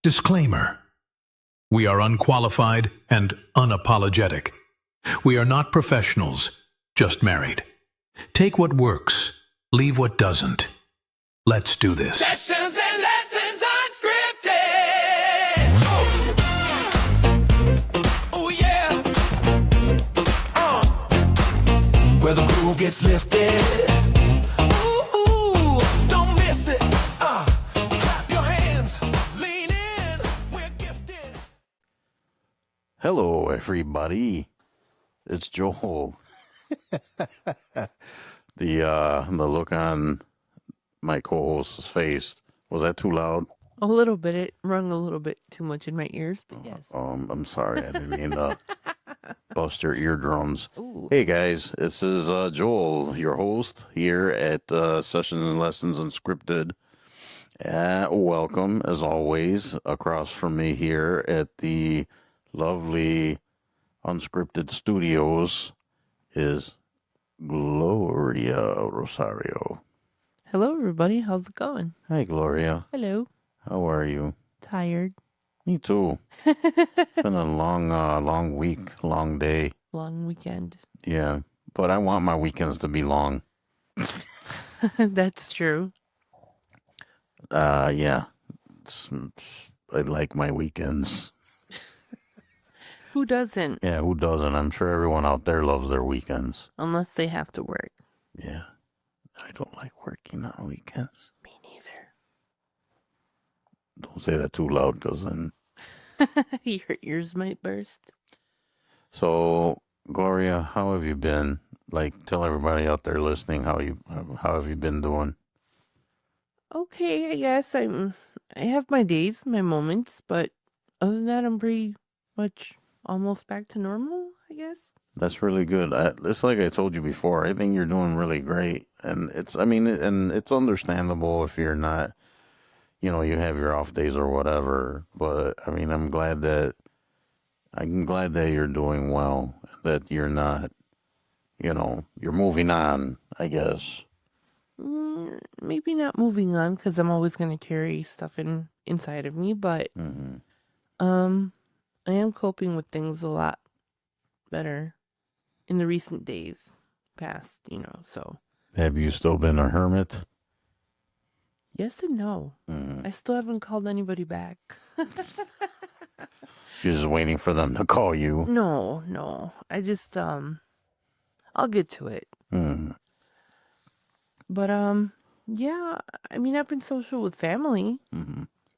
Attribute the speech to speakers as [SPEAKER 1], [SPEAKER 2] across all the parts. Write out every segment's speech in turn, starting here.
[SPEAKER 1] Disclaimer: we are unqualified and unapologetic. We are not professionals, just married. Take what works, leave what doesn't. Let's do this.
[SPEAKER 2] Sessions and lessons unscripted. Oh yeah. Where the groove gets lifted. Ooh, don't miss it. Clap your hands, lean in. We're gifted.
[SPEAKER 3] Hello, everybody. It's Joel. The look on my co-host's face, was that too loud?
[SPEAKER 4] A little bit. It rung a little bit too much in my ears, but yes.
[SPEAKER 3] I'm sorry. I didn't mean to bust your eardrums.
[SPEAKER 4] Ooh.
[SPEAKER 3] Hey, guys. This is Joel, your host here at Sessions and Lessons Unscripted. Welcome, as always, across from me here at the lovely Unscripted Studios is Gloria Rosario.
[SPEAKER 4] Hello, everybody. How's it going?
[SPEAKER 3] Hi, Gloria.
[SPEAKER 4] Hello.
[SPEAKER 3] How are you?
[SPEAKER 4] Tired.
[SPEAKER 3] Me too. It's been a long week, long day.
[SPEAKER 4] Long weekend.
[SPEAKER 3] Yeah, but I want my weekends to be long.
[SPEAKER 4] That's true.
[SPEAKER 3] Yeah. I like my weekends.
[SPEAKER 4] Who doesn't?
[SPEAKER 3] Yeah, who doesn't? I'm sure everyone out there loves their weekends.
[SPEAKER 4] Unless they have to work.
[SPEAKER 3] Yeah. I don't like working on weekends.
[SPEAKER 4] Me neither.
[SPEAKER 3] Don't say that too loud, because then...
[SPEAKER 4] Your ears might burst.
[SPEAKER 3] So, Gloria, how have you been? Like, tell everybody out there listening how have you been doing?
[SPEAKER 4] Okay, I guess I have my days, my moments, but other than that, I'm pretty much almost back to normal, I guess.
[SPEAKER 3] That's really good. It's like I told you before. I think you're doing really great, and it's understandable if you're not, you have your off days or whatever. But I mean, I'm glad that you're doing well. That you're not, you're moving on, I guess.
[SPEAKER 4] Maybe not moving on because I'm always going to carry stuff inside of me, but I am coping with things a lot better in the recent days past, so.
[SPEAKER 3] Have you still been a hermit?
[SPEAKER 4] Yes and no. I still haven't called anybody back.
[SPEAKER 3] You're just waiting for them to call you.
[SPEAKER 4] No. I just, I'll get to it. But, yeah, I mean, I've been social with family,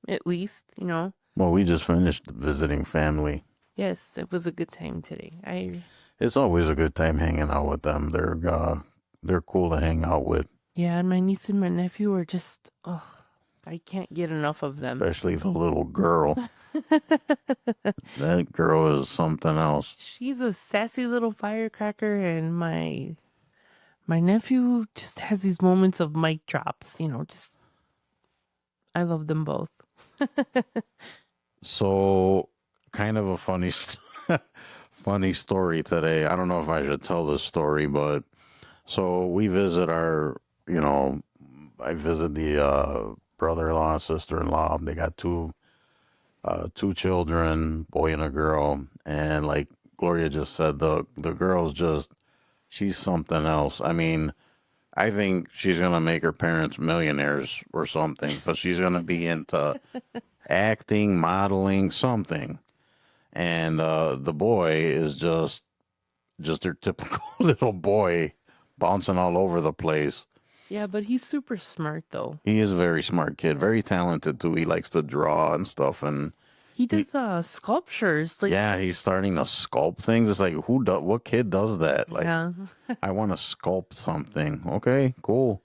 [SPEAKER 4] at least,
[SPEAKER 3] Well, we just finished visiting family.
[SPEAKER 4] Yes, it was a good time today.
[SPEAKER 3] It's always a good time hanging out with them. They're cool to hang out with.
[SPEAKER 4] Yeah, and my niece and my nephew are just, I can't get enough of them.
[SPEAKER 3] Especially the little girl. That girl is something else.
[SPEAKER 4] She's a sassy little firecracker, and my nephew just has these moments of mic drops, just, I love them both.
[SPEAKER 3] So, kind of a funny story today. I don't know if I should tell this story, but so we visit I visit the brother-in-law, sister-in-law. They got two children, boy and a girl, and like Gloria just said, the girl's just, she's something else. I mean, I think she's gonna make her parents millionaires or something, because she's gonna be into acting, modeling, something. And the boy is just your typical little boy, bouncing all over the place.
[SPEAKER 4] Yeah, but he's super smart, though.
[SPEAKER 3] He is a very smart kid, very talented too. He likes to draw and stuff, and
[SPEAKER 4] he does sculptures. Like,
[SPEAKER 3] yeah, he's starting to sculpt things. It's like, what kid does that? Like,
[SPEAKER 4] yeah.
[SPEAKER 3] I want to sculpt something. Okay, cool.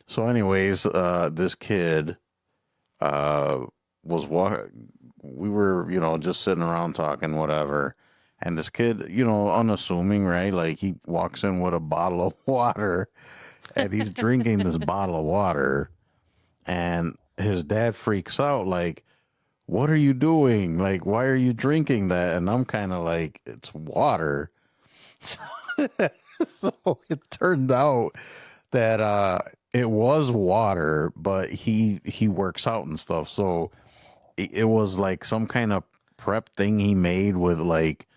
[SPEAKER 3] So, anyways, this kid we were, just sitting around talking, whatever. And this kid, unassuming, right? Like, he walks in with a bottle of water, and he's drinking this bottle of water, and his dad freaks out, like, what are you doing? Like, why are you drinking that? And I'm kind of like, it's water. So it turned out that it was water, but he works out and stuff. So it was like some kind of prep thing he made with like,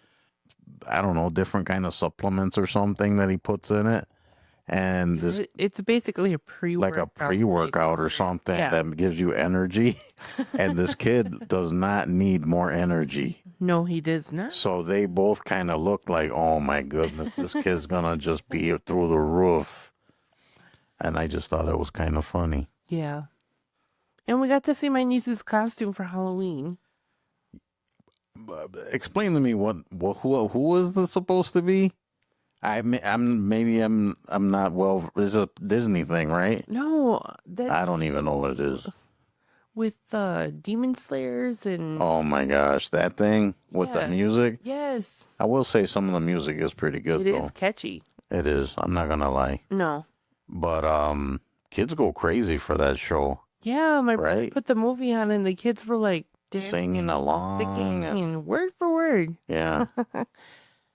[SPEAKER 3] I don't know, different kind of supplements or something that he puts in it. And this
[SPEAKER 4] It's basically a pre-workout.
[SPEAKER 3] like a pre-workout or something
[SPEAKER 4] Yeah.
[SPEAKER 3] that gives you energy. And this kid does not need more energy.
[SPEAKER 4] No, he does not.
[SPEAKER 3] So they both kind of looked like, oh my goodness, this kid's gonna just be through the roof. And I just thought it was kind of funny.
[SPEAKER 4] Yeah. And we got to see my niece's costume for Halloween.
[SPEAKER 3] Explain to me who was this supposed to be? I'm not well. It's a Disney thing, right?
[SPEAKER 4] No, that
[SPEAKER 3] I don't even know what it is.
[SPEAKER 4] with the demon slayers and
[SPEAKER 3] Oh my gosh, that thing with the
[SPEAKER 4] Yeah.
[SPEAKER 3] music.
[SPEAKER 4] yes,
[SPEAKER 3] I will say some of the music is pretty good
[SPEAKER 4] it
[SPEAKER 3] though.
[SPEAKER 4] is catchy.
[SPEAKER 3] It is. I'm not gonna lie.
[SPEAKER 4] No,
[SPEAKER 3] But kids go crazy for that show.
[SPEAKER 4] yeah, my brother
[SPEAKER 3] Right?
[SPEAKER 4] put the movie on and the kids were like dancing
[SPEAKER 3] Singing
[SPEAKER 4] and sticking
[SPEAKER 3] along.
[SPEAKER 4] and word for word.
[SPEAKER 3] Yeah.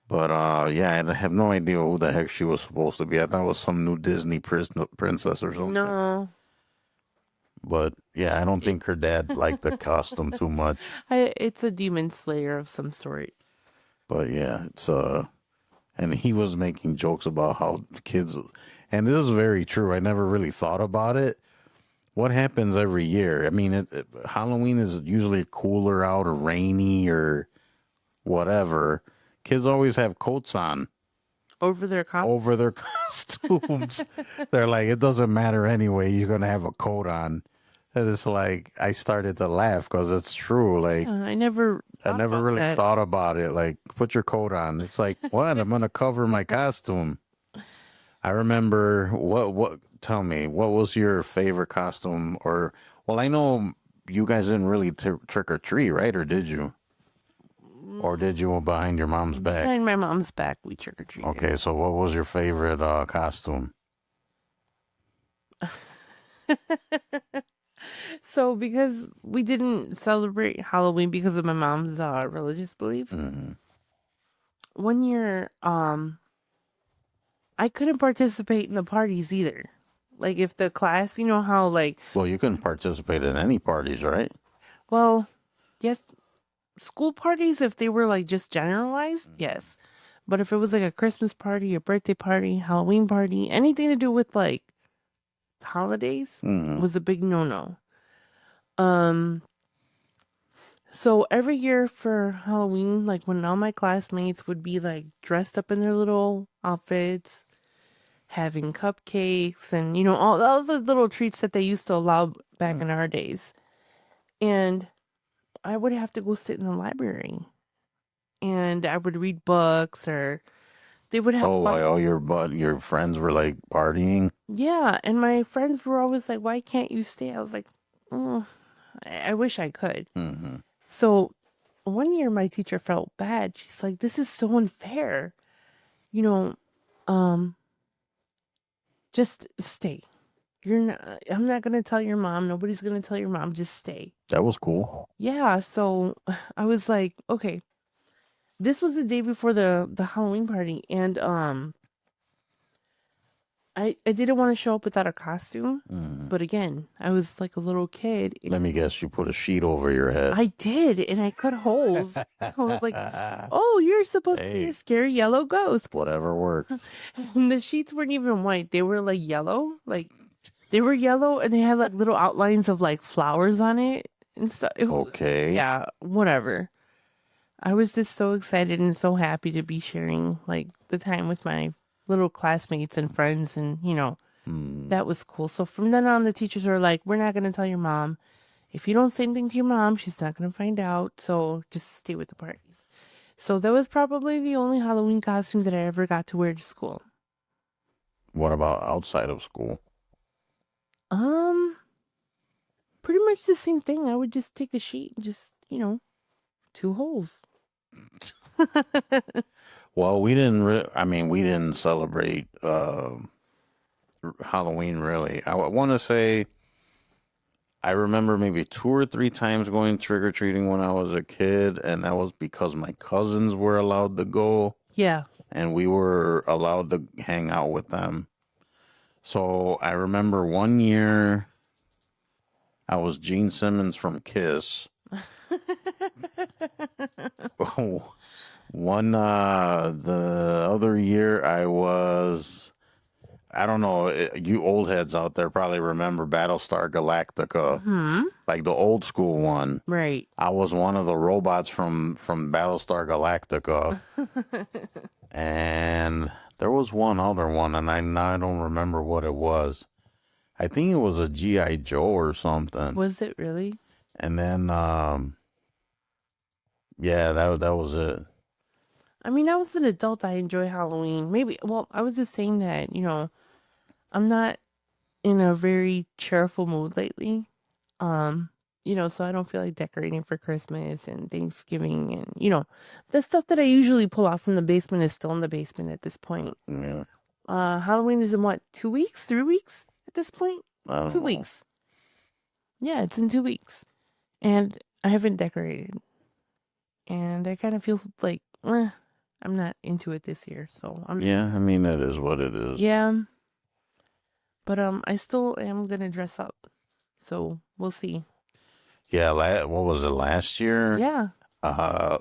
[SPEAKER 3] But yeah, I have no idea who the heck she was supposed to be. I thought it was some new Disney princess or something.
[SPEAKER 4] No,
[SPEAKER 3] But yeah, I don't think her dad liked the costume too much.
[SPEAKER 4] it's a demon slayer of some sort.
[SPEAKER 3] But yeah, it's and he was making jokes about how kids, and this is very true. I never really thought about it. What happens every year? I mean, Halloween is usually cooler out or rainy or whatever. Kids always have coats on
[SPEAKER 4] Over their
[SPEAKER 3] over their costumes. They're like, it doesn't matter anyway. You're gonna have a coat on. And it's like I started to laugh because it's true. Like
[SPEAKER 4] I never
[SPEAKER 3] really
[SPEAKER 4] that.
[SPEAKER 3] thought about it. Like, put your coat on. It's like, what? I'm gonna cover my costume. I remember what. Tell me, what was your favorite costume? Or well, I know you guys didn't really trick or treat, right? Or did you? Or did you behind your mom's back?
[SPEAKER 4] Behind my mom's back, we trick or treated.
[SPEAKER 3] Okay, so what was your favorite costume?
[SPEAKER 4] So because we didn't celebrate Halloween because of my mom's religious beliefs, one year I couldn't participate in the parties either. Like if the class, you know how like
[SPEAKER 3] Well, you couldn't participate in any parties, right?
[SPEAKER 4] well, yes, school parties if they were like just generalized, yes. But if it was like a Christmas party, a birthday party, Halloween party, anything to do with like holidays was a big no-no. So every year for Halloween, like when all my classmates would be like dressed up in their little outfits, having cupcakes and you know all the little treats that they used to allow back in our days. And I would have to go sit in the library and I would read books or they would have
[SPEAKER 3] Oh, like all your friends were like partying.
[SPEAKER 4] yeah, and my friends were always like, "Why can't you stay?" I was like, "Oh, I wish I could." So one year my teacher felt bad. She's like, "This is so unfair. You know, just stay. You're not I'm not going to tell your mom. Nobody's going to tell your mom. Just stay."
[SPEAKER 3] That was cool.
[SPEAKER 4] Yeah, so I was like, "Okay." This was the day before the Halloween party and I didn't want to show up without a costume, but again, I was like a little kid.
[SPEAKER 3] Let me guess, you put a sheet over your head.
[SPEAKER 4] I did, and I cut holes. I was like, "Oh, you're supposed to be a scary yellow ghost."
[SPEAKER 3] Whatever works.
[SPEAKER 4] And the sheets weren't even white; they were like yellow. Like they were yellow, and they had like little outlines of like flowers on it and stuff.
[SPEAKER 3] Okay.
[SPEAKER 4] Yeah, whatever. I was just so excited and so happy to be sharing like the time with my little classmates and friends and you know that was cool. So from then on the teachers are like, "We're not going to tell your mom. If you don't say anything to your mom, she's not going to find out, so just stay with the parties." So that was probably the only Halloween costume that I ever got to wear to school.
[SPEAKER 3] What about outside of school?
[SPEAKER 4] Pretty much the same thing. I would just take a sheet and just, you know, 2 holes.
[SPEAKER 3] Well, we didn't. We didn't celebrate Halloween really. I want to say I remember maybe 2 or 3 times going trick or treating when I was a kid, and that was because my cousins were allowed to go,
[SPEAKER 4] Yeah.
[SPEAKER 3] and we were allowed to hang out with them. So I remember one year I was Gene Simmons from Kiss. The other year I don't know, you old heads out there probably remember Battlestar Galactica,
[SPEAKER 4] Hmm.
[SPEAKER 3] like the old school one.
[SPEAKER 4] Right.
[SPEAKER 3] I was one of the robots from Battlestar Galactica, and there was one other one, and I don't remember what it was. I think it was a GI Joe or something.
[SPEAKER 4] Was it really?
[SPEAKER 3] And then, yeah, that was it.
[SPEAKER 4] I mean, I was an adult. I enjoy Halloween. Maybe, well, I was just saying that, I'm not in a very cheerful mood lately. Um, so I don't feel like decorating for Christmas and Thanksgiving and, the stuff that I usually pull out from the basement is still in the basement at this point.
[SPEAKER 3] Yeah,
[SPEAKER 4] Halloween is in what, 2 weeks, 3 weeks at this point?
[SPEAKER 3] I don't
[SPEAKER 4] Two
[SPEAKER 3] know.
[SPEAKER 4] weeks. Yeah, it's in 2 weeks. And I haven't decorated. And I kind of feel like, I'm not into it this year. So
[SPEAKER 3] Yeah, I mean that is what it is.
[SPEAKER 4] yeah. But I still am gonna dress up. So we'll see.
[SPEAKER 3] Yeah, what was it last year?
[SPEAKER 4] Yeah.
[SPEAKER 3] Uh,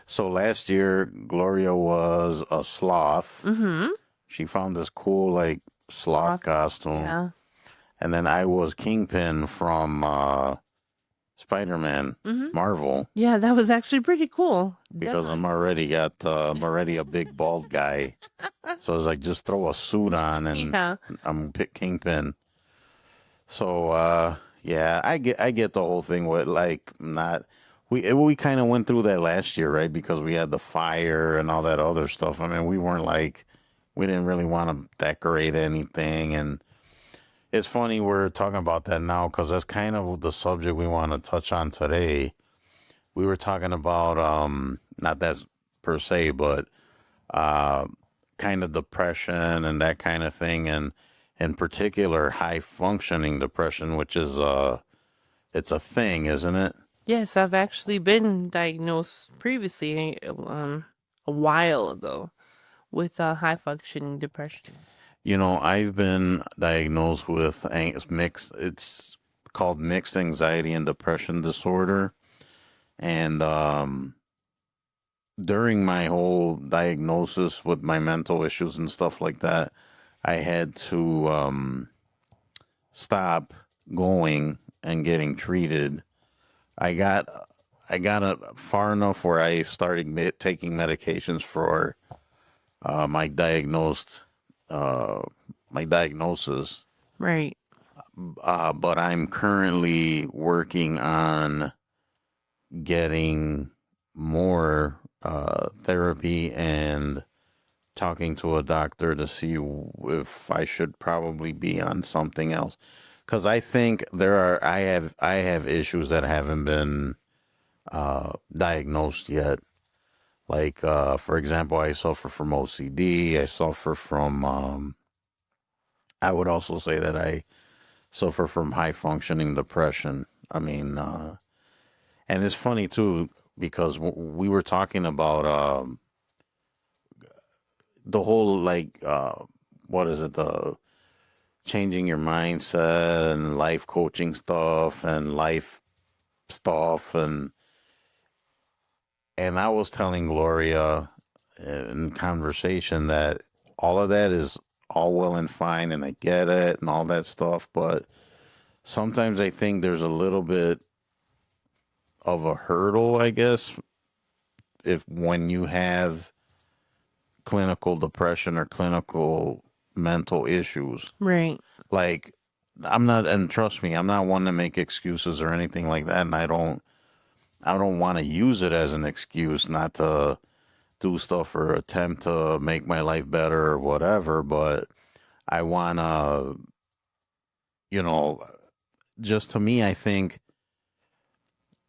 [SPEAKER 3] so last year Gloria was a sloth.
[SPEAKER 4] Mm-hmm.
[SPEAKER 3] She found this cool like sloth costume,
[SPEAKER 4] Yeah.
[SPEAKER 3] and then I was Kingpin from Spider-Man
[SPEAKER 4] Mm-hmm.
[SPEAKER 3] Marvel
[SPEAKER 4] Yeah, that was actually pretty cool.
[SPEAKER 3] because I'm already a big bald guy. So it's like just throw a suit on and
[SPEAKER 4] Yeah.
[SPEAKER 3] I'm Kingpin. So yeah, I get the whole thing with like not we kind of went through that last year, right? Because we had the fire and all that other stuff. I mean, we didn't really want to decorate anything, and it's funny we're talking about that now because that's kind of the subject we want to touch on today. We were talking about not that per se, but uh kind of depression and that kind of thing, and in particular high functioning depression, which is it's a thing, isn't it?
[SPEAKER 4] Yes, I've actually been diagnosed previously, a while ago, with high functioning depression.
[SPEAKER 3] You know, I've been diagnosed with mixed. It's called mixed anxiety and depression disorder, and during my whole diagnosis with my mental issues and stuff like that, I had to stop going and getting treated. I got I got far enough where I started taking medications for my uh, my diagnosis.
[SPEAKER 4] Right.
[SPEAKER 3] But I'm currently working on getting more therapy and talking to a doctor to see if I should probably be on something else. Because I think I have issues that haven't been diagnosed yet. Like for example, I suffer from OCD. I suffer from. I would also say that I suffer from high functioning depression. I mean, and it's funny too because we were talking about the whole like what is it, the changing your mindset and life coaching stuff and life stuff, and I was telling Gloria in conversation that all of that is all well and fine and I get it and all that stuff, but sometimes I think there's a little bit of a hurdle, I guess, if when you have clinical depression or clinical mental issues.
[SPEAKER 4] Right.
[SPEAKER 3] Like I'm not, and trust me, I'm not one to make excuses or anything like that, and I don't want to use it as an excuse not to do stuff or attempt to make my life better or whatever, but I want to, you know, just to me I think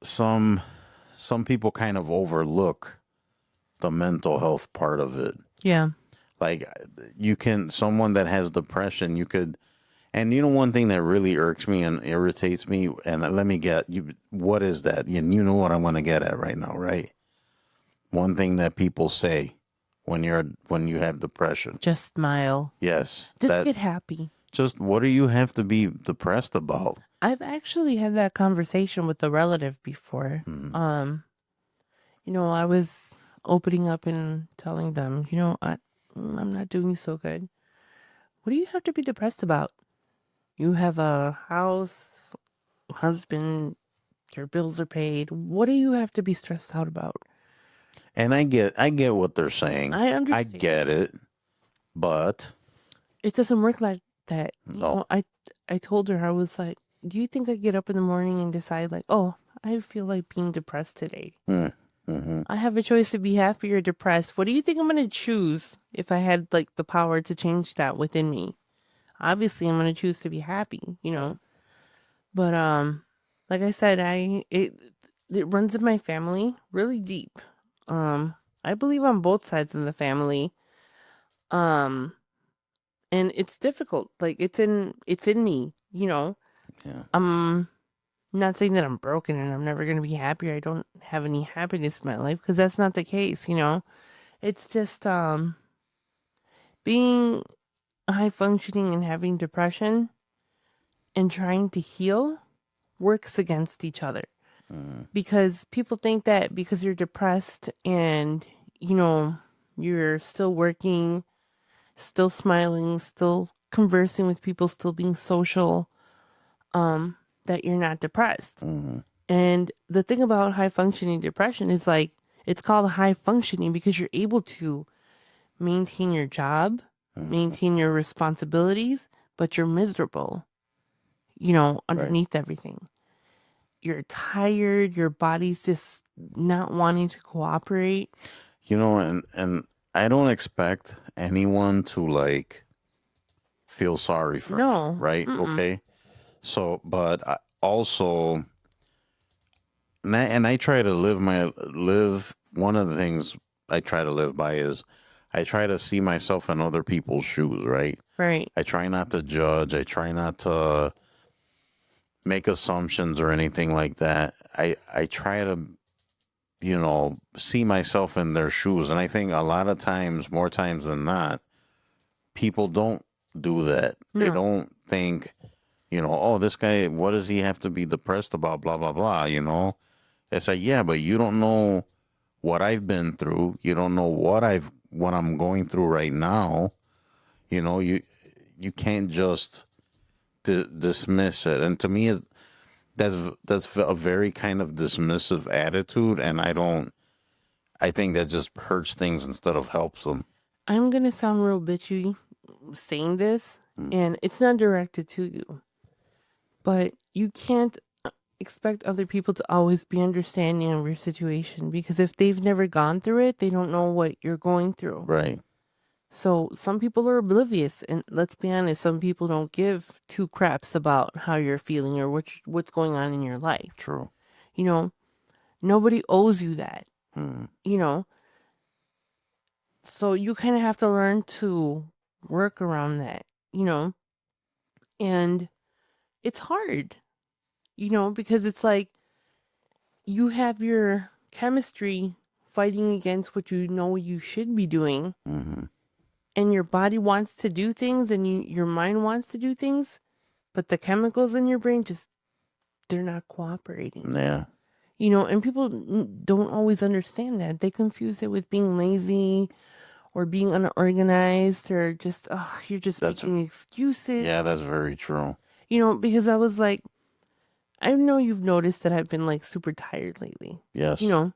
[SPEAKER 3] some some people kind of overlook the mental health part of it.
[SPEAKER 4] Yeah.
[SPEAKER 3] Like you can someone that has depression, you could, and you know one thing that really irks me and irritates me, and let me get you, what is that? You know what I'm going to get at right now, right? One thing that people say when you have depression.
[SPEAKER 4] Just smile.
[SPEAKER 3] Yes.
[SPEAKER 4] Just
[SPEAKER 3] That
[SPEAKER 4] get happy.
[SPEAKER 3] just what do you have to be depressed about?
[SPEAKER 4] I've actually had that conversation with a relative before.
[SPEAKER 3] Hmm.
[SPEAKER 4] I was opening up and telling them, I'm not doing so good. What do you have to be depressed about? You have a house, husband, your bills are paid. What do you have to be stressed out about?
[SPEAKER 3] And I get what they're saying.
[SPEAKER 4] I
[SPEAKER 3] I
[SPEAKER 4] understand.
[SPEAKER 3] get it, but
[SPEAKER 4] It doesn't work like that.
[SPEAKER 3] no.
[SPEAKER 4] I told her, I was like, do you think I get up in the morning and decide like, oh, I feel like being depressed today?
[SPEAKER 3] Mm-hmm.
[SPEAKER 4] I have a choice to be happy or depressed. What do you think I'm going to choose if I had like the power to change that within me? Obviously, I'm going to choose to be happy. But like I said, it runs in my family really deep. I believe on both sides of the family. Um and it's difficult. Like it's in me.
[SPEAKER 3] Yeah.
[SPEAKER 4] I'm not saying that I'm broken and I'm never going to be happy or I don't have any happiness in my life because that's not the case. It's just being high functioning and having depression and trying to heal works against each other.
[SPEAKER 3] Mm,
[SPEAKER 4] Because people think that because you're depressed and you're still working, still smiling, still conversing with people, still being social, that you're not depressed.
[SPEAKER 3] mm,
[SPEAKER 4] And the thing about high functioning depression is like it's called high functioning because you're able to maintain your job,
[SPEAKER 3] mm.
[SPEAKER 4] maintain your responsibilities, but you're miserable,
[SPEAKER 3] Right.
[SPEAKER 4] underneath everything. You're tired, your body's just not wanting to cooperate.
[SPEAKER 3] And I don't expect anyone to like feel sorry for me,
[SPEAKER 4] No.
[SPEAKER 3] right?
[SPEAKER 4] Mm-mm.
[SPEAKER 3] Okay. So, but I also, and I try to live. One of the things I try to live by is I try to see myself in other people's shoes, right?
[SPEAKER 4] Right.
[SPEAKER 3] I try not to judge. I try not to make assumptions or anything like that. I try to see myself in their shoes. And I think a lot of times, more times than not, people don't do that. They
[SPEAKER 4] No.
[SPEAKER 3] don't think, oh, this guy, what does he have to be depressed about? Blah, blah, blah. It's like, yeah, but you don't know what I've been through. You don't know what I'm going through right now. You can't just dismiss it. And to me, that's a very kind of dismissive attitude. And I think that just hurts things instead of helps them.
[SPEAKER 4] I'm going to sound real bitchy saying this,
[SPEAKER 3] Mm,
[SPEAKER 4] and it's not directed to you, but you can't expect other people to always be understanding of your situation because if they've never gone through it, they don't know what you're going through.
[SPEAKER 3] right.
[SPEAKER 4] So some people are oblivious, and let's be honest, some people don't give two craps about how you're feeling or what's going on in your life.
[SPEAKER 3] True.
[SPEAKER 4] You know, nobody owes you that.
[SPEAKER 3] Mm,
[SPEAKER 4] You know, so you kind of have to learn to work around that. You know, and it's hard. Because it's like you have your chemistry fighting against what you know you should be doing,
[SPEAKER 3] mm-hmm.
[SPEAKER 4] and your body wants to do things, and your mind wants to do things, but the chemicals in your brain just they're not cooperating.
[SPEAKER 3] Yeah,
[SPEAKER 4] And people don't always understand that. They confuse it with being lazy or being unorganized or just, oh, you're just
[SPEAKER 3] that's
[SPEAKER 4] making excuses.
[SPEAKER 3] yeah, that's very true.
[SPEAKER 4] Because I was like, I know you've noticed that I've been like super tired lately, you
[SPEAKER 3] Yes.
[SPEAKER 4] know,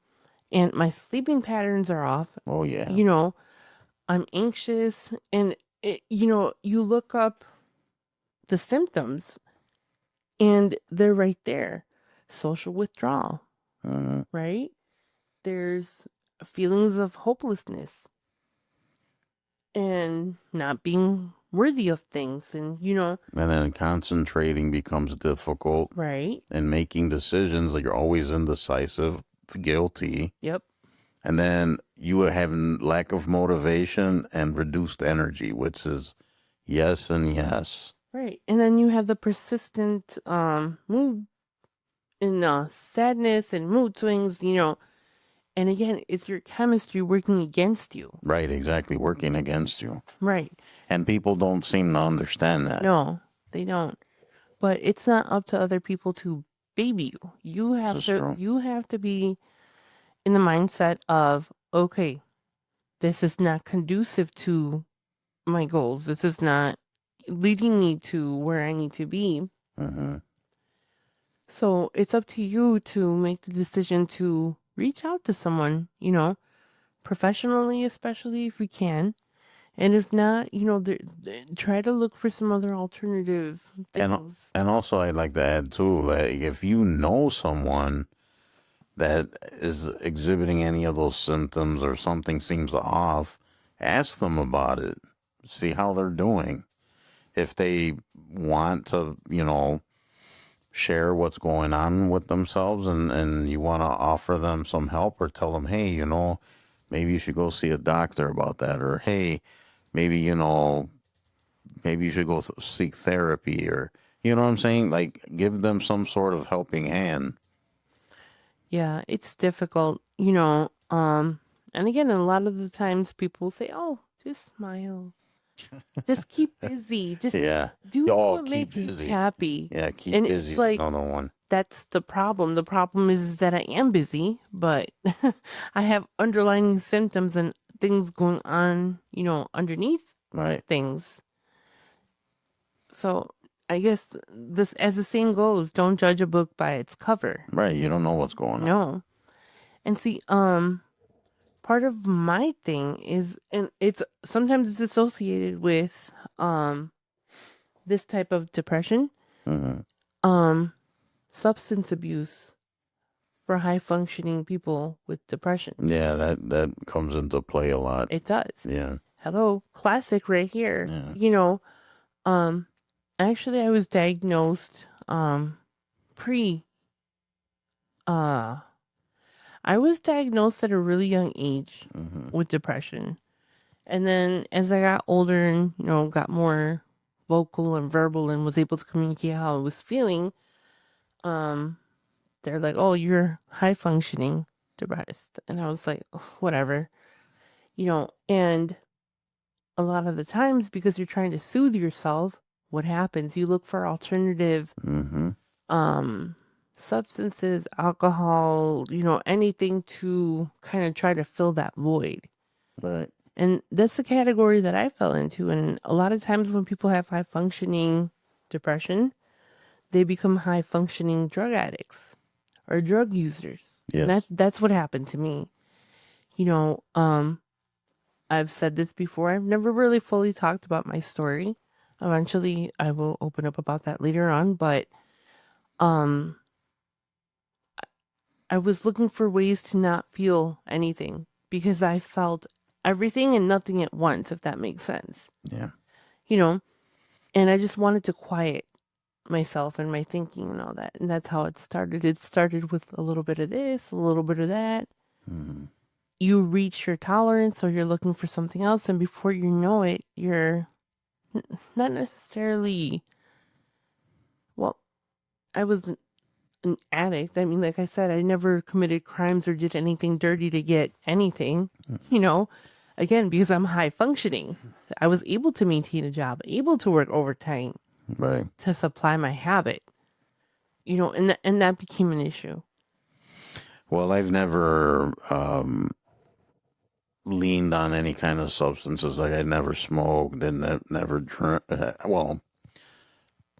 [SPEAKER 4] and my sleeping patterns are off.
[SPEAKER 3] Oh yeah.
[SPEAKER 4] You know, I'm anxious and, you look up the symptoms and they're right there. Social withdrawal,
[SPEAKER 3] Mm-hmm.
[SPEAKER 4] right? There's feelings of hopelessness and not being worthy of things and
[SPEAKER 3] And then concentrating becomes difficult,
[SPEAKER 4] right.
[SPEAKER 3] and making decisions like you're always indecisive, guilty,
[SPEAKER 4] Yep.
[SPEAKER 3] and then you are having lack of motivation and reduced energy, which is yes and yes.
[SPEAKER 4] Right. And then you have the persistent mood and sadness and mood swings. And again, it's your chemistry working against you.
[SPEAKER 3] Right, exactly, working against you.
[SPEAKER 4] Right.
[SPEAKER 3] And people don't seem to understand that.
[SPEAKER 4] No, they don't. But it's not up to other people to baby you. You
[SPEAKER 3] This
[SPEAKER 4] have
[SPEAKER 3] is
[SPEAKER 4] to
[SPEAKER 3] true.
[SPEAKER 4] you have to be in the mindset of, okay, this is not conducive to my goals. This is not leading me to where I need to be.
[SPEAKER 3] Mm-hmm.
[SPEAKER 4] So it's up to you to make the decision to reach out to someone, professionally, especially if you can. And if not, try to look for some other alternative
[SPEAKER 3] And
[SPEAKER 4] things.
[SPEAKER 3] and also I'd like to add too, like if you know someone that is exhibiting any of those symptoms or something seems off, ask them about it. See how they're doing. If they want to, share what's going on with themselves and you want to offer them some help or tell them, hey, maybe you should go see a doctor about that. Or, hey, maybe, maybe you should go seek therapy or, you know what I'm saying? Like give them some sort of helping hand.
[SPEAKER 4] Yeah, it's difficult, and again, a lot of the times people say, "Oh, just smile. Just keep busy. Just
[SPEAKER 3] Yeah.
[SPEAKER 4] do
[SPEAKER 3] Oh,
[SPEAKER 4] what
[SPEAKER 3] keep
[SPEAKER 4] makes you
[SPEAKER 3] busy.
[SPEAKER 4] happy."
[SPEAKER 3] Yeah, keep
[SPEAKER 4] And
[SPEAKER 3] busy
[SPEAKER 4] it's
[SPEAKER 3] is
[SPEAKER 4] like
[SPEAKER 3] another one.
[SPEAKER 4] that's the problem. The problem is that I am busy, but I have underlying symptoms and things going on, underneath
[SPEAKER 3] Right.
[SPEAKER 4] things. So I guess this, as the saying goes, don't judge a book by its cover.
[SPEAKER 3] Right. You don't know what's going on.
[SPEAKER 4] No. And see, part of my thing is, and it's sometimes it's associated with this type of depression,
[SPEAKER 3] Hmm.
[SPEAKER 4] um substance abuse for high functioning people with depression.
[SPEAKER 3] Yeah, that comes into play a lot.
[SPEAKER 4] It does.
[SPEAKER 3] Yeah.
[SPEAKER 4] Hello, classic right here.
[SPEAKER 3] Yeah.
[SPEAKER 4] Um actually I was diagnosed pre uh I was diagnosed at a really young age
[SPEAKER 3] Hmm.
[SPEAKER 4] with depression. And then as I got older and, got more vocal and verbal and was able to communicate how I was feeling, um, they're like, "Oh, you're high functioning depressed." And I was like, "Ugh, whatever." And a lot of the times because you're trying to soothe yourself, what happens? You look for alternative
[SPEAKER 3] Hmm.
[SPEAKER 4] um substances, alcohol, anything to kind of try to fill that void.
[SPEAKER 3] Right.
[SPEAKER 4] And that's the category that I fell into. And a lot of times when people have high functioning depression, they become high functioning drug addicts or drug users. And
[SPEAKER 3] Yes.
[SPEAKER 4] that's what happened to me. You know, um, I've said this before. I've never really fully talked about my story. Eventually I will open up about that later on, but um I was looking for ways to not feel anything because I felt everything and nothing at once, if that makes sense.
[SPEAKER 3] Yeah.
[SPEAKER 4] You know, and I just wanted to quiet myself and my thinking and all that. And that's how it started. It started with a little bit of this, a little bit of that.
[SPEAKER 3] Hmm.
[SPEAKER 4] You reach your tolerance or you're looking for something else. And before you know it, you're not necessarily, well, I was an addict. I mean, like I said, I never committed crimes or did anything dirty to get anything, you know, again, because I'm high functioning. I was able to maintain a job, able to work overtime
[SPEAKER 3] Right.
[SPEAKER 4] to supply my habit. And that became an issue.
[SPEAKER 3] Well, I've never leaned on any kind of substances. Like I never smoked and never drink. Well,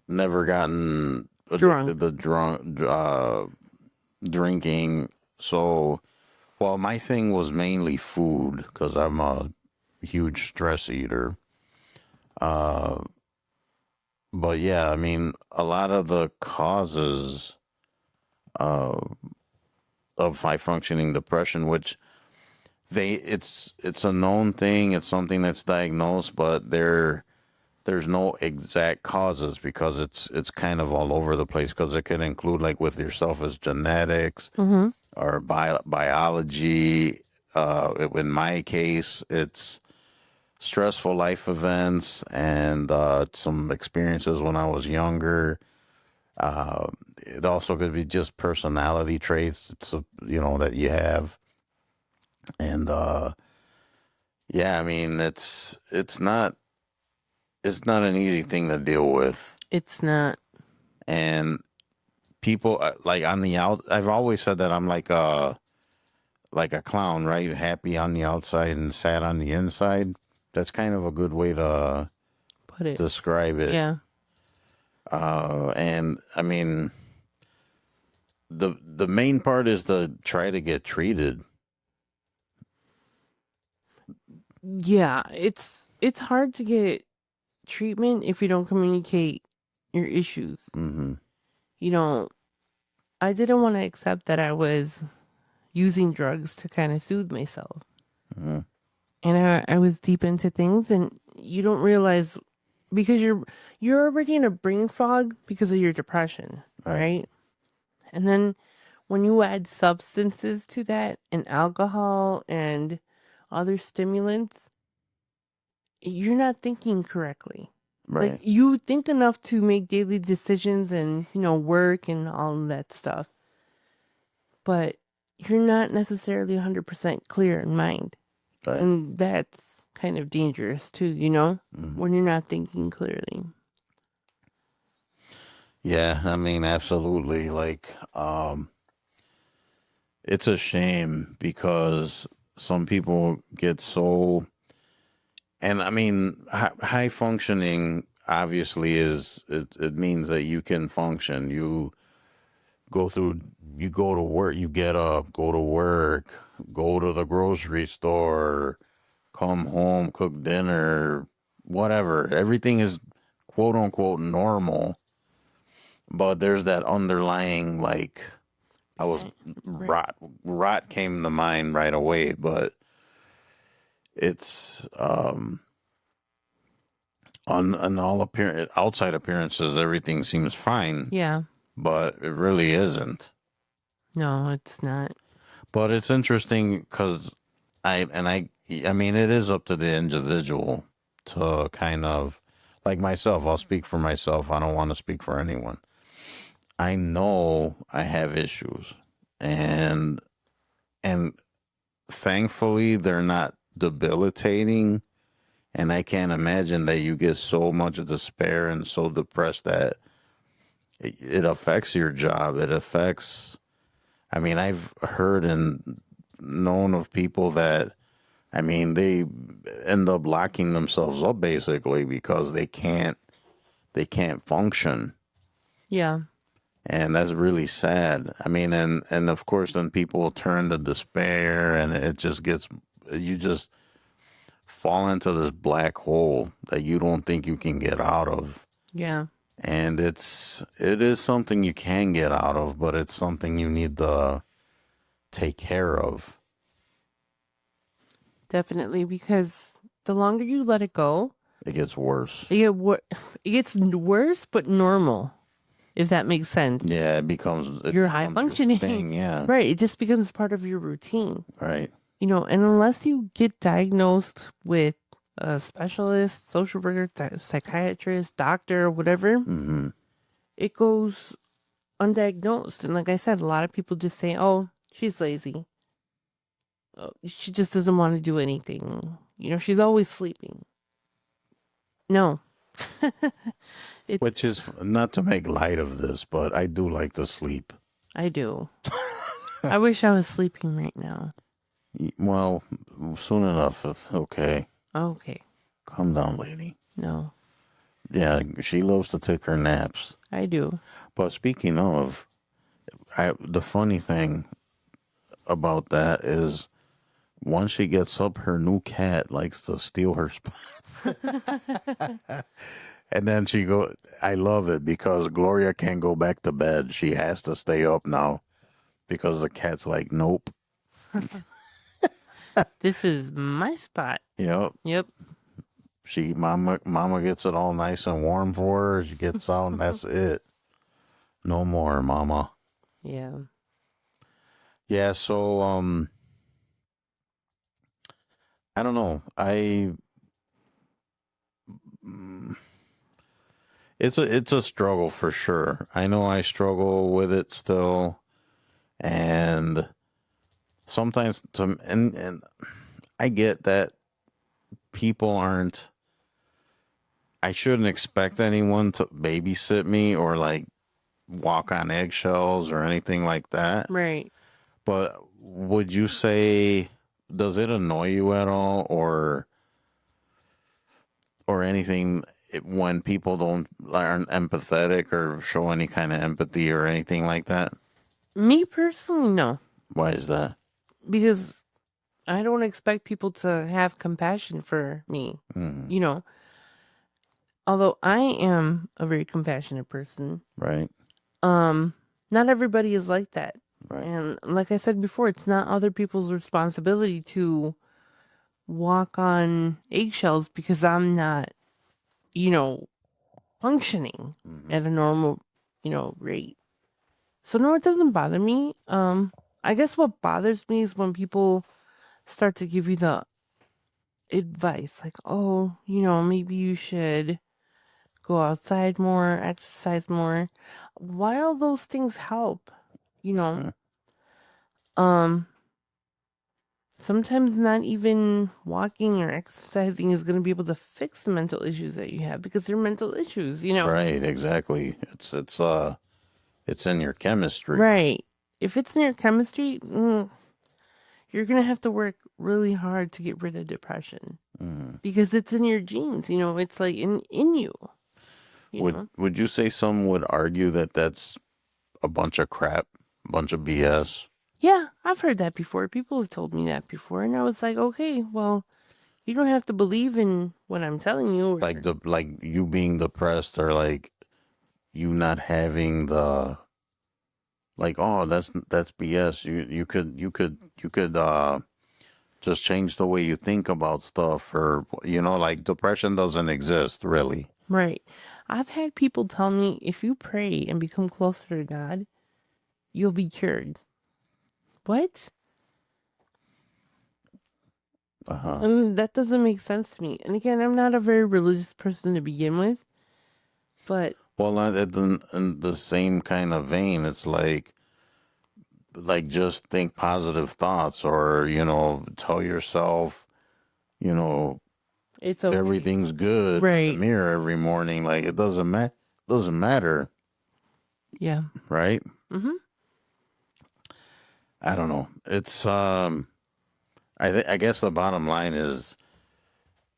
[SPEAKER 3] never gotten addicted
[SPEAKER 4] Drunk.
[SPEAKER 3] to drinking. So, well, my thing was mainly food because I'm a huge stress eater. Uh, but yeah, I mean, a lot of the causes uh, of high functioning depression, which it's a known thing. It's something that's diagnosed, but there's no exact causes because it's kind of all over the place because it can include like with yourself as genetics
[SPEAKER 4] Mm-hmm.
[SPEAKER 3] or biology. In my case, it's stressful life events and some experiences when I was younger. Uh, it also could be just personality traits, that you have. And yeah, I mean, it's not an easy thing to deal with.
[SPEAKER 4] It's not.
[SPEAKER 3] And people like on the out, I've always said that I'm like like a clown, right? Happy on the outside and sad on the inside. That's kind of a good way to
[SPEAKER 4] Put it.
[SPEAKER 3] describe it.
[SPEAKER 4] Yeah.
[SPEAKER 3] And I mean, the main part is to try to get treated.
[SPEAKER 4] Yeah, it's hard to get treatment if you don't communicate your issues.
[SPEAKER 3] Hmm.
[SPEAKER 4] You know, I didn't want to accept that I was using drugs to kind of soothe myself.
[SPEAKER 3] Hmm.
[SPEAKER 4] And I was deep into things, and you don't realize because you're already in a brain fog because of your depression,
[SPEAKER 3] Right.
[SPEAKER 4] right? And then when you add substances to that and alcohol and other stimulants, you're not thinking correctly. Like
[SPEAKER 3] Right.
[SPEAKER 4] you think enough to make daily decisions and, work and all of that stuff, but you're not necessarily 100% clear in mind.
[SPEAKER 3] Right.
[SPEAKER 4] And that's kind of dangerous too,
[SPEAKER 3] Mhm.
[SPEAKER 4] when you're not thinking clearly.
[SPEAKER 3] Yeah, I mean, absolutely. Like, it's a shame because some people get so, and I mean, high functioning obviously it means that you can function. Go through, you go to work, you get up, go to work, go to the grocery store, come home, cook dinner, whatever. Everything is quote unquote normal, but there's that underlying like I was
[SPEAKER 4] Right.
[SPEAKER 3] rot came to mind right away, but it's on all outside appearances everything seems fine,
[SPEAKER 4] Yeah.
[SPEAKER 3] but it really isn't.
[SPEAKER 4] No, it's not.
[SPEAKER 3] But it's interesting because I mean it is up to the individual to kind of like myself. I'll speak for myself. I don't want to speak for anyone. I know I have issues, and and thankfully they're not debilitating. And I can't imagine that you get so much despair and so depressed that it affects your job. It affects. I mean, I've heard and known of people that, I mean, they end up locking themselves up basically because they can't function.
[SPEAKER 4] Yeah.
[SPEAKER 3] And that's really sad. I mean, and of course, then people turn to despair, and it just gets, you just fall into this black hole that you don't think you can get out of.
[SPEAKER 4] Yeah.
[SPEAKER 3] And it is something you can get out of, but it's something you need to take care of.
[SPEAKER 4] Definitely, because the longer you let it go,
[SPEAKER 3] It gets worse.
[SPEAKER 4] it gets worse, but normal, if that makes sense.
[SPEAKER 3] Yeah, it
[SPEAKER 4] You're high
[SPEAKER 3] becomes your
[SPEAKER 4] functioning.
[SPEAKER 3] thing. Yeah,
[SPEAKER 4] Right. It just becomes part of your routine.
[SPEAKER 3] right.
[SPEAKER 4] And unless you get diagnosed with a specialist, social worker, psychiatrist, doctor, whatever,
[SPEAKER 3] Hmm.
[SPEAKER 4] it goes undiagnosed. And like I said, a lot of people just say, oh, she's lazy. Oh, she just doesn't want to do anything. She's always sleeping. No. It,
[SPEAKER 3] Which is not to make light of this, but I do like to sleep.
[SPEAKER 4] I do. I wish I was sleeping right now.
[SPEAKER 3] Well, soon enough. Okay,
[SPEAKER 4] Okay.
[SPEAKER 3] calm down, lady.
[SPEAKER 4] No,
[SPEAKER 3] Yeah, she loves to take her naps.
[SPEAKER 4] I do.
[SPEAKER 3] But speaking of, the funny thing about that is once she gets up, her new cat likes to steal her spot. And then I love it because Gloria can't go back to bed. She has to stay up now because the cat's like, nope.
[SPEAKER 4] This is my spot.
[SPEAKER 3] Yep.
[SPEAKER 4] Yep.
[SPEAKER 3] Mama gets it all nice and warm for her. She gets out and that's it. No more, mama.
[SPEAKER 4] Yeah.
[SPEAKER 3] Yeah, so I don't know. It's a struggle for sure. I know I struggle with it still, and sometimes and I get that people aren't. I shouldn't expect anyone to babysit me or like walk on eggshells or anything like that.
[SPEAKER 4] Right.
[SPEAKER 3] But would you say, does it annoy you at all, or anything when people don't aren't empathetic or show any kind of empathy or anything like that?
[SPEAKER 4] Me personally, no,
[SPEAKER 3] Why is that?
[SPEAKER 4] because I don't expect people to have compassion for me.
[SPEAKER 3] Mm,
[SPEAKER 4] You know, although I am a very compassionate person,
[SPEAKER 3] right,
[SPEAKER 4] um, not everybody is like that.
[SPEAKER 3] right.
[SPEAKER 4] And like I said before, it's not other people's responsibility to walk on eggshells because I'm not, you know, functioning
[SPEAKER 3] Hmm.
[SPEAKER 4] at a normal, rate. So no, it doesn't bother me. I guess what bothers me is when people start to give you the advice like, "Oh, maybe you should go outside more, exercise more." While those things help, you know,
[SPEAKER 3] Hmm.
[SPEAKER 4] um sometimes not even walking or exercising is going to be able to fix the mental issues that you have because they're mental issues.
[SPEAKER 3] Right, exactly. It's in your chemistry.
[SPEAKER 4] Right. If it's in your chemistry, you're going to have to work really hard to get rid of depression
[SPEAKER 3] Mm.
[SPEAKER 4] because it's in your genes, it's like in you, you
[SPEAKER 3] Would
[SPEAKER 4] know.
[SPEAKER 3] Would you say some would argue that that's a bunch of crap, bunch of BS?
[SPEAKER 4] Yeah, I've heard that before. People have told me that before and I was like, "Okay, well, you don't have to believe in what I'm telling you."
[SPEAKER 3] Like
[SPEAKER 4] Or
[SPEAKER 3] you being depressed, or like you not having the, like, oh, that's BS. You could just change the way you think about stuff, or like depression doesn't exist really.
[SPEAKER 4] right. I've had people tell me if you pray and become closer to God, you'll be cured. What?
[SPEAKER 3] Uh-huh.
[SPEAKER 4] That doesn't make sense to me. And again, I'm not a very religious person to begin with, but
[SPEAKER 3] Well, in the same kind of vein, it's like just think positive thoughts, or tell yourself, you know
[SPEAKER 4] it's okay.
[SPEAKER 3] everything's good in the
[SPEAKER 4] Right.
[SPEAKER 3] mirror every morning. Like it doesn't matter,
[SPEAKER 4] Yeah.
[SPEAKER 3] right?
[SPEAKER 4] Mm-hmm.
[SPEAKER 3] I don't know. It's I guess the bottom line is,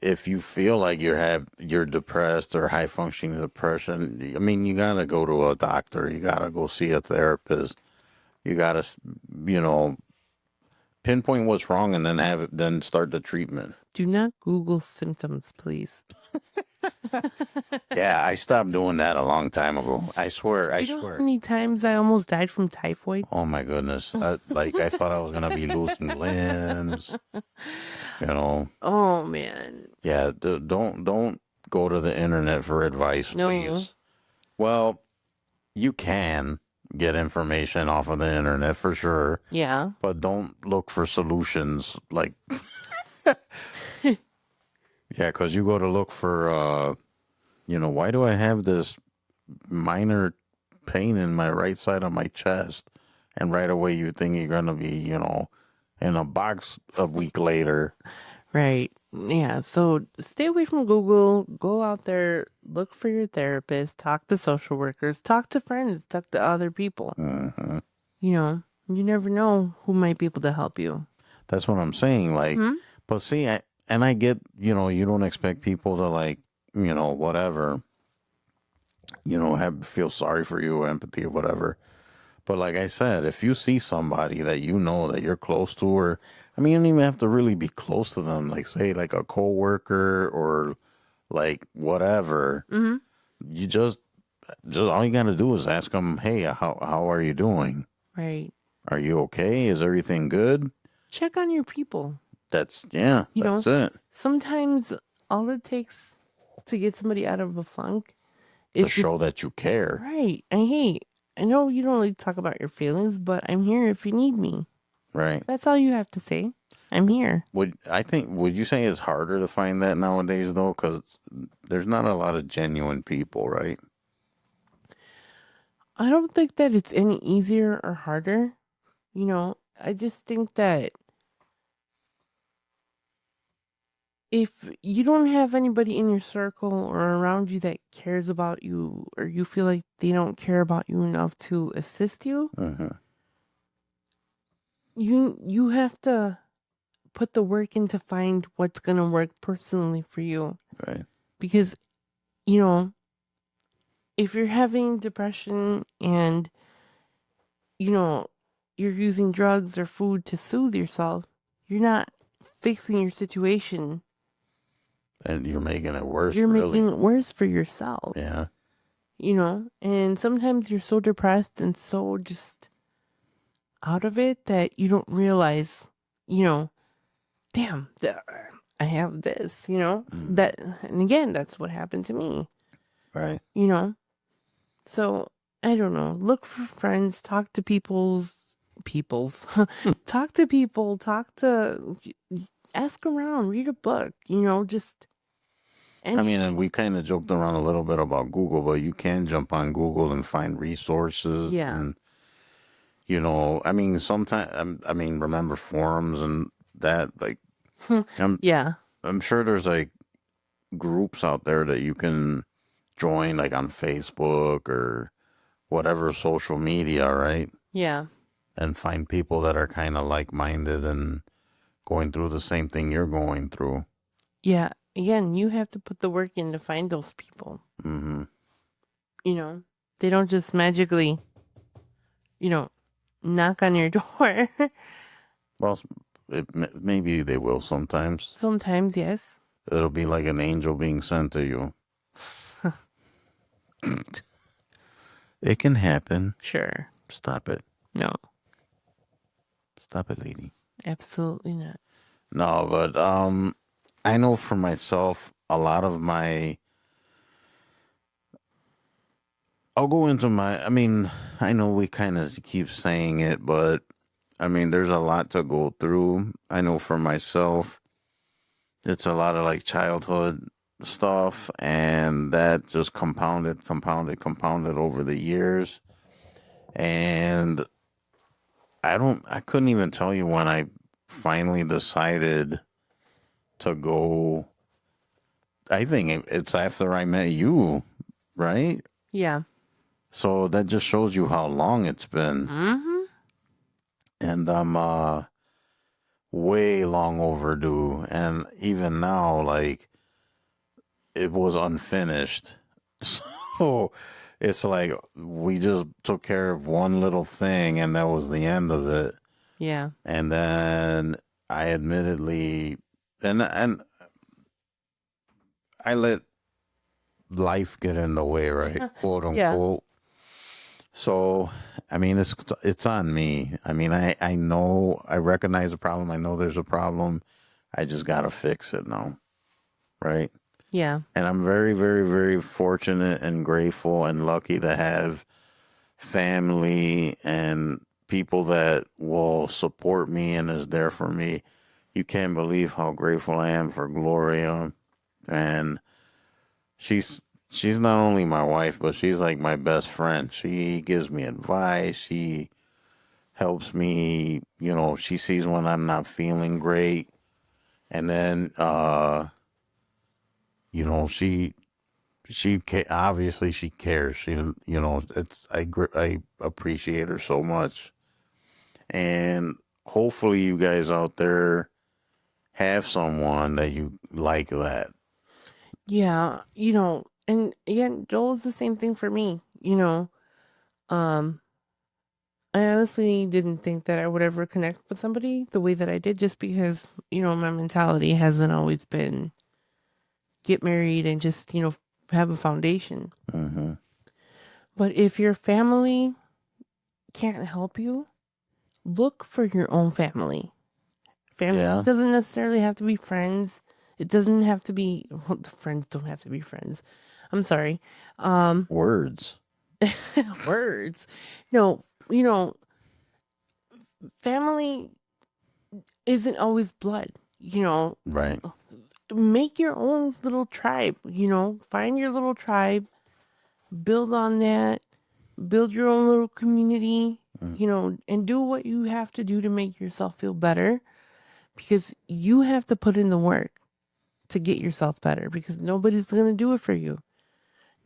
[SPEAKER 3] if you feel like you're depressed or high functioning depression, I mean, you gotta go to a doctor. You gotta go see a therapist. You gotta, you know, pinpoint what's wrong, and then start the treatment.
[SPEAKER 4] Do not Google symptoms, please.
[SPEAKER 3] Yeah, I stopped doing that a long time ago. I swear, I
[SPEAKER 4] Do you know how
[SPEAKER 3] swear.
[SPEAKER 4] many times I almost died from typhoid?
[SPEAKER 3] Oh my goodness. I thought I was gonna be losing limbs, you know.
[SPEAKER 4] Oh man.
[SPEAKER 3] Yeah, don't go to the internet for advice,
[SPEAKER 4] No.
[SPEAKER 3] please. Well, you can get information off of the internet for sure,
[SPEAKER 4] Yeah.
[SPEAKER 3] but don't look for solutions like, yeah, cuz you go to look for why do I have this minor pain in my right side of my chest? And right away you think you're going to be, in a box a week later.
[SPEAKER 4] Right. Yeah. So stay away from Google. Go out there, look for your therapist, talk to social workers, talk to friends, talk to other people.
[SPEAKER 3] Hmm.
[SPEAKER 4] You never know who might be able to help you.
[SPEAKER 3] That's what I'm saying. Like,
[SPEAKER 4] Hmm?
[SPEAKER 3] but see, I get, you don't expect people to, like, whatever, have feel sorry for you, or empathy or whatever. But like I said, if you see somebody that you know that you're close to, or I mean, you don't even have to really be close to them. Like, say, like a coworker, or like whatever.
[SPEAKER 4] Hmm.
[SPEAKER 3] You just all you gotta do is ask them, hey, how are you doing?
[SPEAKER 4] Right.
[SPEAKER 3] Are you okay? Is everything good?
[SPEAKER 4] Check on your people.
[SPEAKER 3] Yeah,
[SPEAKER 4] You know,
[SPEAKER 3] that's it.
[SPEAKER 4] sometimes all it takes to get somebody out of a funk
[SPEAKER 3] To
[SPEAKER 4] is to,
[SPEAKER 3] show that you care.
[SPEAKER 4] right. And hey, I know you don't like to talk about your feelings, but I'm here if you need me.
[SPEAKER 3] Right.
[SPEAKER 4] That's all you have to say. I'm here.
[SPEAKER 3] Would you say it's harder to find that nowadays though? Because there's not a lot of genuine people, right?
[SPEAKER 4] I don't think that it's any easier or harder. I just think that if you don't have anybody in your circle or around you that cares about you, or you feel like they don't care about you enough to assist you,
[SPEAKER 3] Hmm.
[SPEAKER 4] you have to put the work in to find what's gonna work personally for you.
[SPEAKER 3] Right.
[SPEAKER 4] Because, you know, if you're having depression and, you know, you're using drugs or food to soothe yourself, you're not fixing your situation.
[SPEAKER 3] And you're making it worse,
[SPEAKER 4] You're
[SPEAKER 3] really.
[SPEAKER 4] making it worse for yourself.
[SPEAKER 3] Yeah.
[SPEAKER 4] You know, and sometimes you're so depressed and so just out of it that you don't realize, you know, damn, I have this, you know,
[SPEAKER 3] Mm.
[SPEAKER 4] that, and again, that's what happened to me,
[SPEAKER 3] Right.
[SPEAKER 4] you know. So I don't know. Look for friends. Talk to people's. Talk to people. Ask around. Read a book. You know, just
[SPEAKER 3] I mean,
[SPEAKER 4] anything.
[SPEAKER 3] and we kind of joked around a little bit about Google, but you can jump on Google and find resources.
[SPEAKER 4] Yeah.
[SPEAKER 3] And, you know, I mean, sometimes, I mean, remember forums and that, like, I'm,
[SPEAKER 4] Yeah.
[SPEAKER 3] I'm sure there's like groups out there that you can join, like on Facebook or whatever social media, right?
[SPEAKER 4] Yeah.
[SPEAKER 3] And find people that are kind of like minded and going through the same thing you're going through.
[SPEAKER 4] Yeah. Again, you have to put the work in to find those people.
[SPEAKER 3] Mm-hmm.
[SPEAKER 4] You know, they don't just magically, you know, knock on your door.
[SPEAKER 3] Well, maybe they will sometimes.
[SPEAKER 4] Sometimes, yes.
[SPEAKER 3] It'll be like an angel being sent to you. It can happen.
[SPEAKER 4] Sure.
[SPEAKER 3] Stop it.
[SPEAKER 4] No,
[SPEAKER 3] Stop it, lady.
[SPEAKER 4] absolutely not.
[SPEAKER 3] No, but I know for myself, a lot of my. I'll go into my. I mean, I know we kind of keep saying it, but I mean, there's a lot to go through. I know for myself, it's a lot of like childhood stuff, and that just compounded over the years. And I couldn't even tell you when I finally decided to go. I think it's after I met you, right?
[SPEAKER 4] Yeah.
[SPEAKER 3] So that just shows you how long it's been.
[SPEAKER 4] Mm-hmm.
[SPEAKER 3] And I'm way long overdue. And even now, like, it was unfinished. So it's like we just took care of one little thing and that was the end of it.
[SPEAKER 4] Yeah.
[SPEAKER 3] And then I admittedly and I let life get in the way, right? Quote
[SPEAKER 4] Yeah.
[SPEAKER 3] unquote. So, I mean, it's on me. I mean, I know I recognize the problem. I know there's a problem. I just gotta fix it now, right?
[SPEAKER 4] Yeah.
[SPEAKER 3] And I'm very, very, very fortunate and grateful and lucky to have family and people that will support me and is there for me. You can't believe how grateful I am for Gloria, and she's she's not only my wife, but she's like my best friend. She gives me advice. She helps me. You know, she sees when I'm not feeling great, and then you know, obviously she cares. She, you know, I appreciate her so much, and hopefully you guys out there have someone that you like that.
[SPEAKER 4] Yeah. You know, and again, Joel's the same thing for me. You know, um, I honestly didn't think that I would ever connect with somebody the way that I did just because, you know, my mentality hasn't always been get married and just, you know, have a foundation.
[SPEAKER 3] Hmm.
[SPEAKER 4] But if your family can't help you, look for your own family. Family
[SPEAKER 3] Yeah,
[SPEAKER 4] doesn't necessarily have to be friends. It doesn't have to be, well, the friends don't have to be friends. I'm sorry.
[SPEAKER 3] words.
[SPEAKER 4] Words. No, you know, family isn't always blood. You know,
[SPEAKER 3] Right.
[SPEAKER 4] make your own little tribe. You know, find your little tribe, build on that, build your own little community,
[SPEAKER 3] Mm.
[SPEAKER 4] you know, and do what you have to do to make yourself feel better because you have to put in the work to get yourself better because nobody's going to do it for you.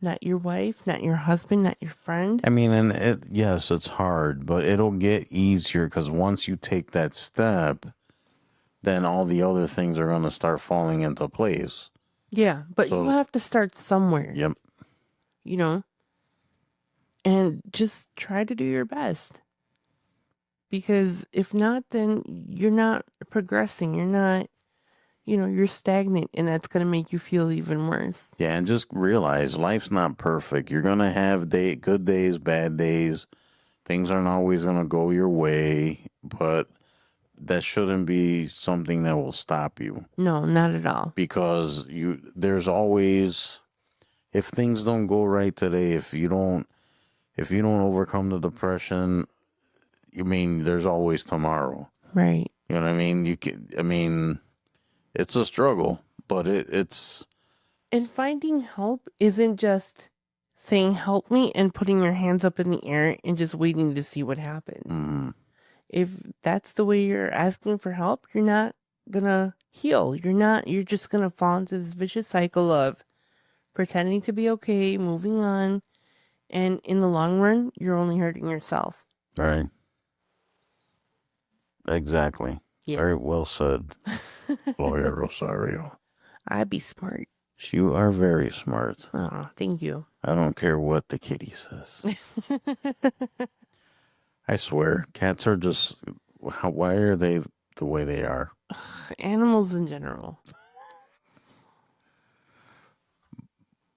[SPEAKER 4] Not your wife, not your husband, not your friend.
[SPEAKER 3] I mean, and yes, it's hard, but it'll get easier because once you take that step, then all the other things are going to start falling into place.
[SPEAKER 4] Yeah, but you
[SPEAKER 3] So,
[SPEAKER 4] have to start somewhere,
[SPEAKER 3] yep.
[SPEAKER 4] you know, and just try to do your best. Because if not, then you're not progressing. You're not, you're stagnant, and that's going to make you feel even worse.
[SPEAKER 3] Yeah, and just realize life's not perfect. You're going to have good days, bad days. Things aren't always going to go your way, but that shouldn't be something that will stop you
[SPEAKER 4] No, not at all.
[SPEAKER 3] because there's always, if things don't go right today, if you don't overcome the depression, you mean there's always tomorrow.
[SPEAKER 4] Right.
[SPEAKER 3] You know what I mean? It's a struggle, but it's
[SPEAKER 4] And finding help isn't just saying, help me, and putting your hands up in the air and just waiting to see what happens.
[SPEAKER 3] mm,
[SPEAKER 4] If that's the way you're asking for help, you're not gonna heal. You're just gonna fall into this vicious cycle of pretending to be okay, moving on, and in the long run, you're only hurting yourself.
[SPEAKER 3] right. Exactly.
[SPEAKER 4] Yeah.
[SPEAKER 3] Very well said, Gloria Rosario.
[SPEAKER 4] I'd be smart.
[SPEAKER 3] You are very smart.
[SPEAKER 4] Oh, thank you.
[SPEAKER 3] I don't care what the kitty says. I swear, cats are just. Why are they the way they are?
[SPEAKER 4] Animals in general.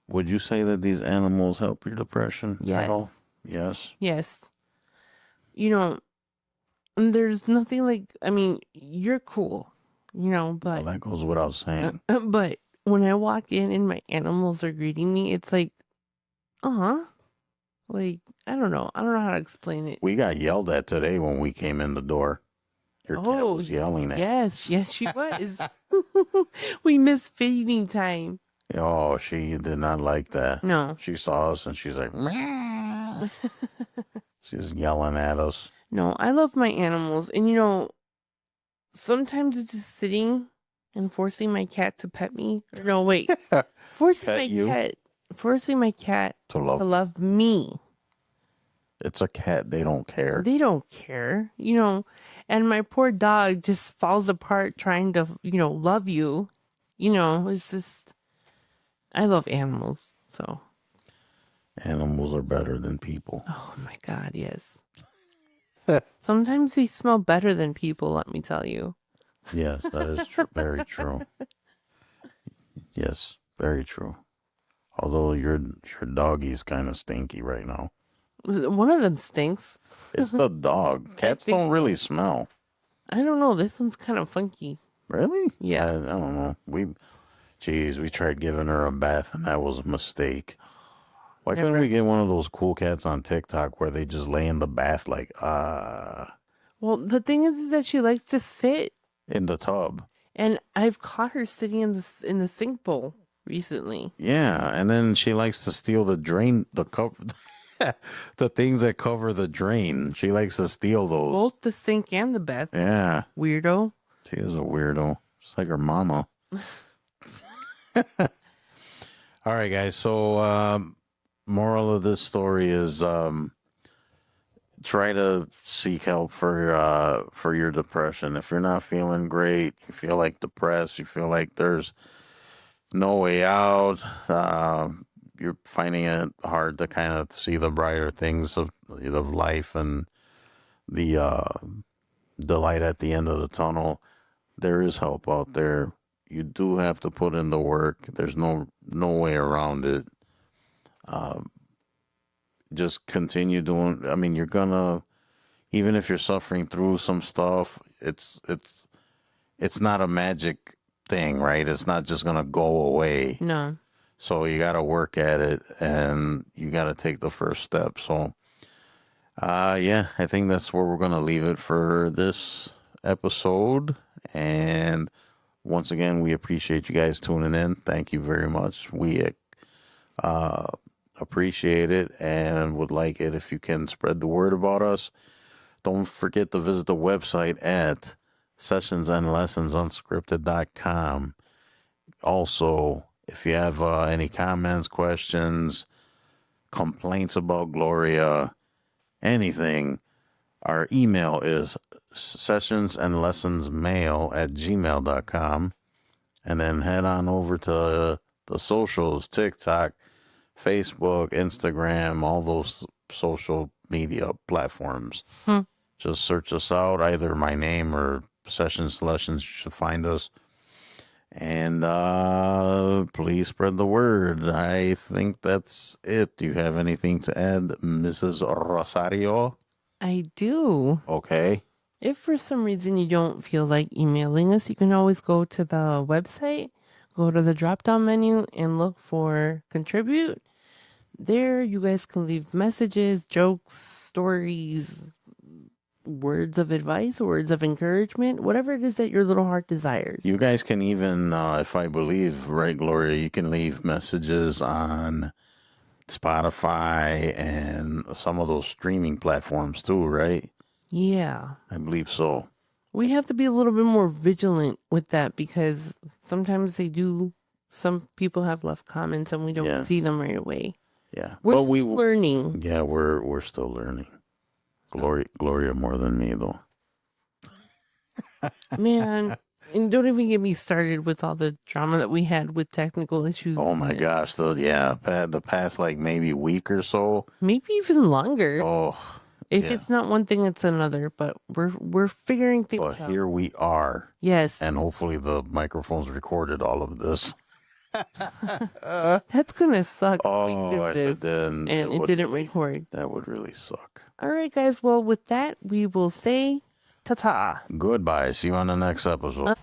[SPEAKER 3] Would you say that these animals help your depression at all?
[SPEAKER 4] Yes.
[SPEAKER 3] Yes.
[SPEAKER 4] Yes. And there's nothing like, you're cool,
[SPEAKER 3] Well,
[SPEAKER 4] but
[SPEAKER 3] that goes without saying.
[SPEAKER 4] but when I walk in and my animals are greeting me, it's like, like, I don't know how to explain it.
[SPEAKER 3] We got yelled at today when we came in the door. Your cat was yelling at us.
[SPEAKER 4] Yes, she was. We missed feeding time.
[SPEAKER 3] Oh, she did not like that.
[SPEAKER 4] No.
[SPEAKER 3] She saw us and she's like, meow. She's yelling at us.
[SPEAKER 4] No, I love my animals. And sometimes it's just sitting and forcing my cat to pet me. Or no, wait. Forcing my cat
[SPEAKER 3] to
[SPEAKER 4] to
[SPEAKER 3] love.
[SPEAKER 4] love me.
[SPEAKER 3] It's a cat. They don't care.
[SPEAKER 4] They don't care. And my poor dog just falls apart trying to, love you. It's just, I love animals. So.
[SPEAKER 3] Animals are better than people.
[SPEAKER 4] Oh my God, yes. Sometimes they smell better than people, let me tell you.
[SPEAKER 3] Yes, that is very true. Yes, very true. Although your doggy's kind of stinky right now.
[SPEAKER 4] One of them stinks.
[SPEAKER 3] It's the dog. Cats don't really smell.
[SPEAKER 4] I don't know. This one's kind of funky.
[SPEAKER 3] Really?
[SPEAKER 4] Yeah.
[SPEAKER 3] I don't know. We tried giving her a bath and that was a mistake. Why couldn't we get one of those cool cats on TikTok where they just lay in the bath like,
[SPEAKER 4] Well, the thing is that she likes to sit.
[SPEAKER 3] in the tub.
[SPEAKER 4] And I've caught her sitting in the sink bowl recently.
[SPEAKER 3] Yeah, and then she likes to steal the drain, the cover, the things that cover the drain. She likes to steal those.
[SPEAKER 4] Both the sink and the bath.
[SPEAKER 3] Yeah.
[SPEAKER 4] Weirdo.
[SPEAKER 3] She is a weirdo. Just like her mama. All right, guys. So, moral of this story is try to seek help for your depression. If you're not feeling great, you feel like depressed, you feel like there's no way out, you're finding it hard to kind of see the brighter things of life and the light at the end of the tunnel. There is help out there. You do have to put in the work. There's no way around it. Just continue doing. I mean, you're gonna, even if you're suffering through some stuff, it's not a magic thing, right? It's not just gonna go away.
[SPEAKER 4] No.
[SPEAKER 3] So you got to work at it, and you got to take the first step. So, yeah, I think that's where we're gonna leave it for this episode. And once again, we appreciate you guys tuning in. Thank you very much. We appreciate it and would like it if you can spread the word about us. Don't forget to visit the website at sessionsandlessonsunscripted.com. Also, if you have any comments, questions, complaints about Gloria, anything, our email is sessionsandlessonsmail@gmail.com. And then head on over to the socials, TikTok, Facebook, Instagram, all those social media platforms. Just search us out, either my name or Sessions Lessons. You should find us. And please spread the word. I think that's it. Do you have anything to add, Mrs. Rosario?
[SPEAKER 4] I do.
[SPEAKER 3] Okay.
[SPEAKER 4] If for some reason you don't feel like emailing us, you can always go to the website, go to the drop down menu, and look for contribute. There, you guys can leave messages, jokes, stories, words of advice, words of encouragement, whatever it is that your little heart desires.
[SPEAKER 3] You guys can even, if I believe, right, Gloria, you can leave messages on Spotify and some of those streaming platforms too, right?
[SPEAKER 4] Yeah.
[SPEAKER 3] I believe so.
[SPEAKER 4] We have to be a little bit more vigilant with that because sometimes some people have left comments and we don't see them right away.
[SPEAKER 3] Yeah.
[SPEAKER 4] We're still learning.
[SPEAKER 3] Yeah, we're still learning. Gloria more than me though.
[SPEAKER 4] Man, and don't even get me started with all the drama that we had with technical issues.
[SPEAKER 3] Oh my gosh, the past like maybe week or so.
[SPEAKER 4] Maybe even longer.
[SPEAKER 3] Oh.
[SPEAKER 4] If it's not one thing, it's another. But we're figuring things out.
[SPEAKER 3] But here we are.
[SPEAKER 4] Yes.
[SPEAKER 3] And hopefully the microphones recorded all of this.
[SPEAKER 4] That's gonna suck.
[SPEAKER 3] Oh, if it
[SPEAKER 4] didn't. And it didn't record.
[SPEAKER 3] That would really suck.
[SPEAKER 4] All right, guys. Well, with that, we will say ta-ta.
[SPEAKER 3] Goodbye. See you on the next episode.